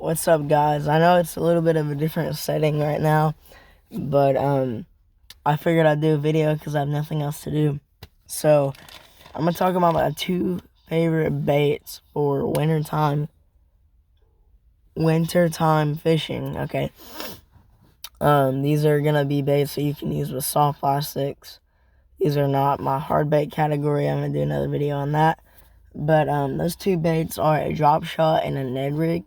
What's up, guys? I know it's a little bit of a different setting right now, but I figured I'd do a video because I have nothing else to do. So I'm gonna talk about my two favorite baits for wintertime fishing. Okay. These are gonna be baits that you can use with soft plastics. These are not my hard bait category. I'm gonna do another video on that. But those two baits are a drop shot and a Ned rig.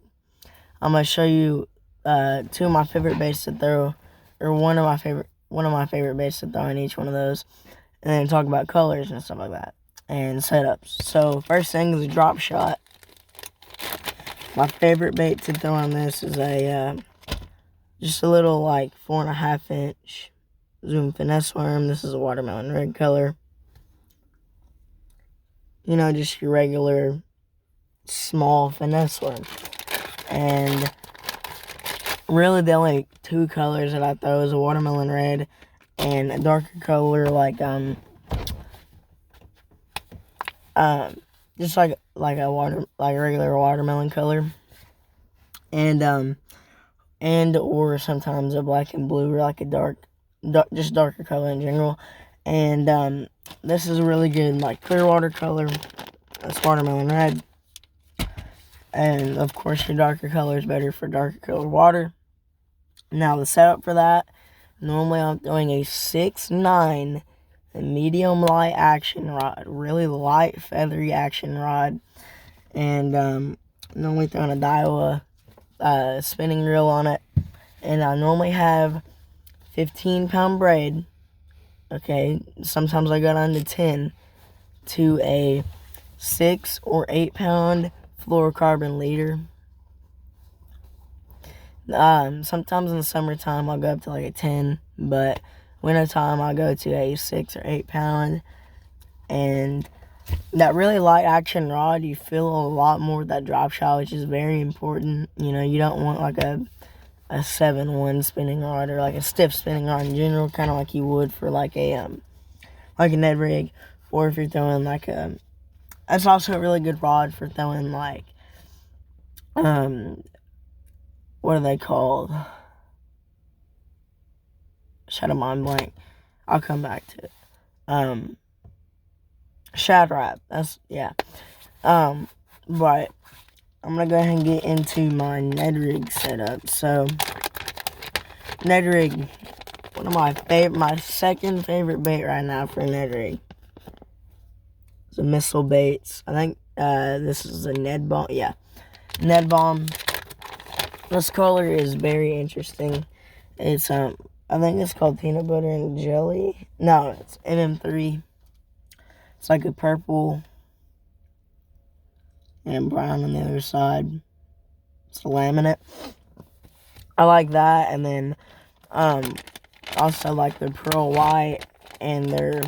I'm gonna show you two of my favorite baits to throw, or one of my favorite baits to throw in each one of those, and then talk about colors and stuff like that and setups. So first thing is a drop shot. My favorite bait to throw on this is a just a little like 4.5 inch Zoom finesse worm. This is a watermelon red color. You know, just your regular small finesse worm. And really the only two colors that I throw is a watermelon red and a darker color like just like a regular watermelon color. And or sometimes a black and blue or like a just darker color in general. And this is a really good like clear water color. That's watermelon red. And of course your darker color is better for darker colored water. Now the setup for that, normally I'm throwing a 6'9" medium light action rod, really light feathery action rod, and normally throwing a Daiwa spinning reel on it, and I normally have 15-pound braid. Okay, sometimes I go down to 10 to a 6 or 8-pound fluorocarbon leader. Sometimes in the summertime I'll go up to like a 10, but wintertime I'll go to a 6 or 8-pound. And that really light action rod, you feel a lot more with that drop shot, which is very important. You know, you don't want like a 7-1 spinning rod or like a stiff spinning rod in general, kind of like you would for like a Ned rig, or if you're throwing like that's also a really good rod for throwing like what are they called? Shut a mind blank. I'll come back to it. Shad Rap. Yeah. But I'm gonna go ahead and get into my Ned rig setup. So Ned rig, one of my second favorite bait right now for Ned rig. It's a missile baits. I think this is a Ned Bomb. Yeah, Ned Bomb. This color is very interesting. It's I think it's called peanut butter and jelly. No, it's MM3. It's like a purple and brown on the other side. It's a laminate. I like that, and then also like the pearl white, and they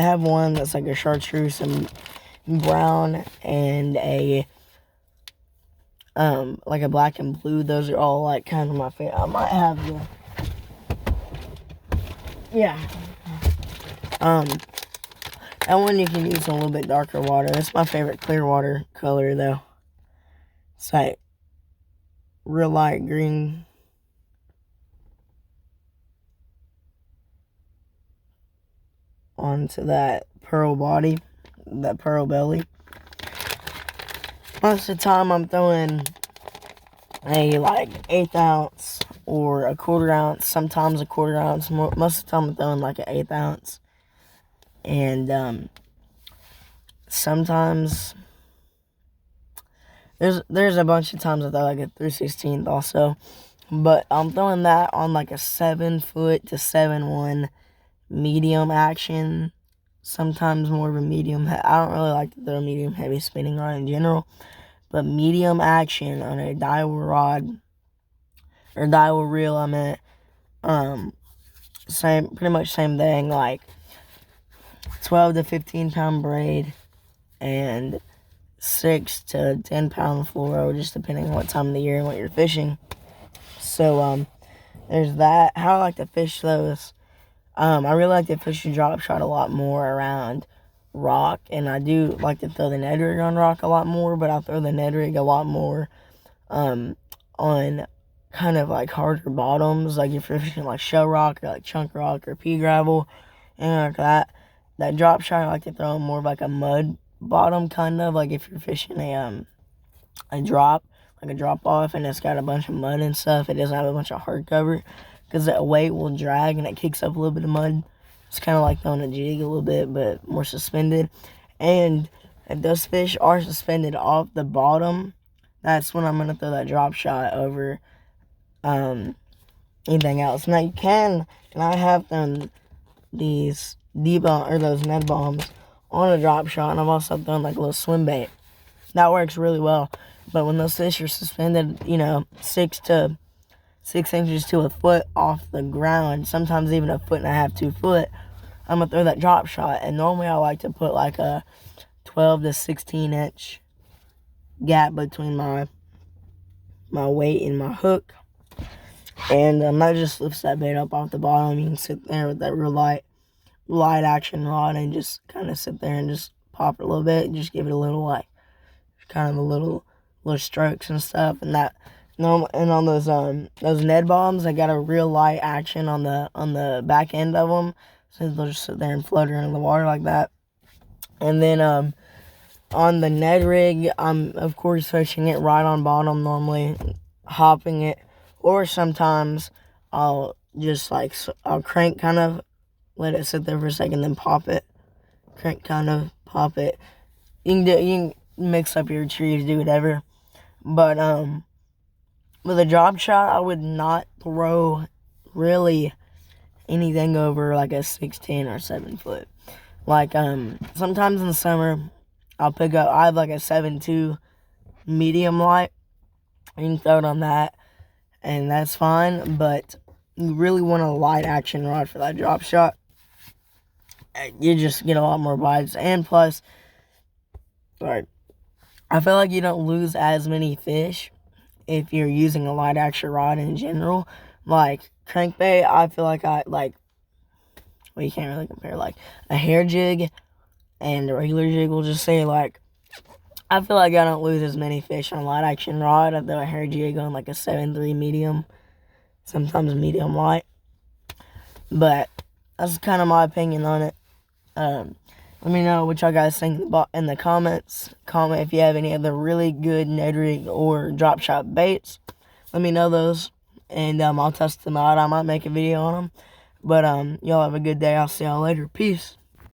have one that's like a chartreuse and brown, and a like a black and blue. Those are all like kind of my favorite. I might have the that one you can use a little bit darker water. That's my favorite clear water color though. It's like real light green. Onto that pearl body, that pearl belly. Most of the time I'm throwing a like 1/8 ounce or a 1/4 ounce, sometimes a 1/4 ounce. Most of the time I'm throwing like an 1/8 ounce. And sometimes there's a bunch of times I throw like a 3/16 also. But I'm throwing that on like a 7-foot to 7-1 medium action. Sometimes more of a medium. I don't really like to throw medium heavy spinning rod in general, but medium action on a Daiwa rod or Daiwa reel. I meant pretty much same thing. Like 12 to 15-pound braid and 6 to 10-pound fluoro, just depending on what time of the year and what you're fishing. So there's that. How I like to fish those. I really like to fish the drop shot a lot more around rock, and I do like to throw the Ned rig on rock a lot more, but I throw the Ned rig a lot more on kind of like harder bottoms, like if you're fishing like shell rock or like chunk rock or pea gravel, and like that drop shot I like to throw in more of like a mud bottom, kind of like if you're fishing a drop, like a drop off, and it's got a bunch of mud and stuff. It doesn't have a bunch of hard cover because that weight will drag and it kicks up a little bit of mud. It's kind of like throwing a jig a little bit, but more suspended. And if those fish are suspended off the bottom, that's when I'm gonna throw that drop shot over anything else. Now you can, and I have thrown these D-bomb or those Ned bombs on a drop shot, and I've also thrown like a little swim bait. That works really well. But when those fish are suspended, 6 inches to a foot off the ground, sometimes even a foot and a half, 2 foot, I'm gonna throw that drop shot. And normally I like to put like a 12 to 16 inch gap between my weight and my hook, and that just lifts that bait up off the bottom. You can sit there with that real light action rod and just kind of sit there and just pop it a little bit and just give it a little like kind of a little strokes and stuff. And that and on those Ned bombs, I got a real light action on the back end of them, so they'll just sit there and float around in the water like that. And then on the Ned rig, I'm of course fishing it right on bottom normally, hopping it, or sometimes I'll just I'll crank, kind of let it sit there for a second, then pop it, crank, kind of pop it. You can mix up your trees, do whatever. But with a drop shot, I would not throw really anything over like a 6'10" or 7 foot. Like sometimes in the summer, I have like a 7.2 medium light. You can throw it on that, and that's fine. But you really want a light action rod for that drop shot. You just get a lot more bites, and plus, I feel like you don't lose as many fish if you're using a light action rod in general. Like crankbait, I feel like you can't really compare like a hair jig and a regular jig. We'll just say I feel like I don't lose as many fish on a light action rod. I throw a hair jig on like a 7.3 medium, sometimes medium light. But that's kind of my opinion on it. Let me know what y'all guys think in the comments. Comment if you have any other really good Ned rig or drop shot baits. Let me know those, and I'll test them out. I might make a video on them. But y'all have a good day. I'll see y'all later. Peace.